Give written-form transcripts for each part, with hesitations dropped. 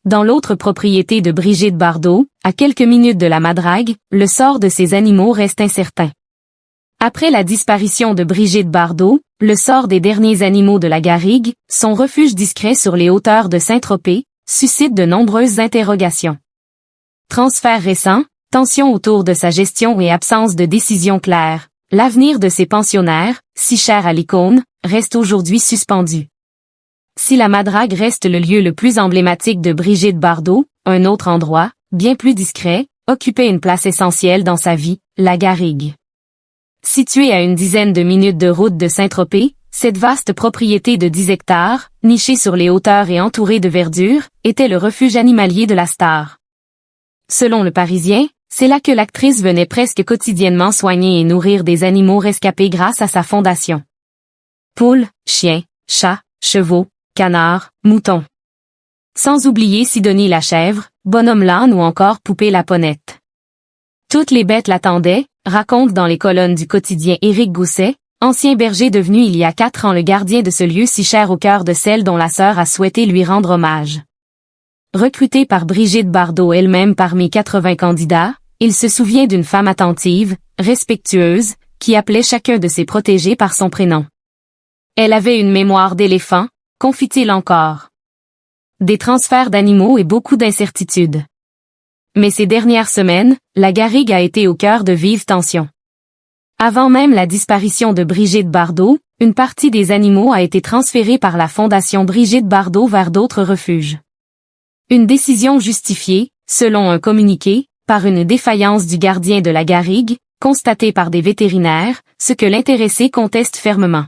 dans l'autre propriété de Brigitte Bardot, à quelques minutes de la Madrague, le sort de ces animaux reste incertain. Après la disparition de Brigitte Bardot, le sort des derniers animaux de la garrigue, son refuge discret sur les hauteurs de Saint-Tropez, suscite de nombreuses interrogations. Transfert récent, tensions autour de sa gestion et absence de décision claire. L'avenir de ces pensionnaires, si chers à l'icône, reste aujourd'hui suspendu. Si la Madrague reste le lieu le plus emblématique de Brigitte Bardot, un autre endroit, bien plus discret, occupait une place essentielle dans sa vie, la garrigue. Située à une dizaine de minutes de route de Saint-Tropez, cette vaste propriété de 10 hectares, nichée sur les hauteurs et entourée de verdure, était le refuge animalier de la star. Selon Le Parisien, c'est là que l'actrice venait presque quotidiennement soigner et nourrir des animaux rescapés grâce à sa fondation. Poules, chiens, chats, chevaux, canards, moutons. Sans oublier Sidonie la chèvre, Bonhomme l'âne ou encore Poupée la ponette. Toutes les bêtes l'attendaient, raconte dans les colonnes du quotidien Éric Gousset, ancien berger devenu il y a 4 ans le gardien de ce lieu si cher au cœur de celle dont la sœur a souhaité lui rendre hommage. Recruté par Brigitte Bardot elle-même parmi 80 candidats, il se souvient d'une femme attentive, respectueuse, qui appelait chacun de ses protégés par son prénom. Elle avait une mémoire d'éléphant, confie-t-il encore. Des transferts d'animaux et beaucoup d'incertitudes. Mais ces dernières semaines, la garrigue a été au cœur de vives tensions. Avant même la disparition de Brigitte Bardot, une partie des animaux a été transférée par la Fondation Brigitte Bardot vers d'autres refuges. Une décision justifiée, selon un communiqué, par une défaillance du gardien de la garrigue, constatée par des vétérinaires, ce que l'intéressé conteste fermement.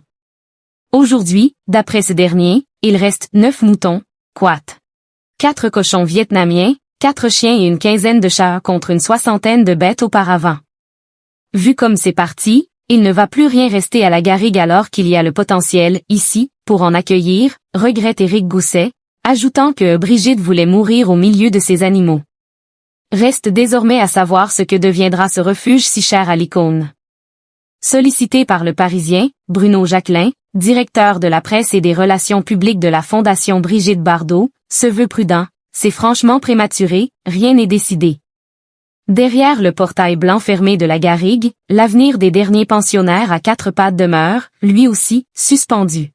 Aujourd'hui, d'après ce dernier, il reste 9 moutons, 4 cochons vietnamiens, 4 chiens et une quinzaine de chats contre une 60aine de bêtes auparavant. Vu comme c'est parti, il ne va plus rien rester à la garrigue alors qu'il y a le potentiel, ici, pour en accueillir, regrette Éric Gousset, ajoutant que Brigitte voulait mourir au milieu de ces animaux. Reste désormais à savoir ce que deviendra ce refuge si cher à l'icône. Sollicité par Le Parisien, Bruno Jacquelin, directeur de la presse et des relations publiques de la Fondation Brigitte Bardot, se veut prudent, c'est franchement prématuré, rien n'est décidé. Derrière le portail blanc fermé de la garrigue, l'avenir des derniers pensionnaires à 4 pattes demeure, lui aussi, suspendu.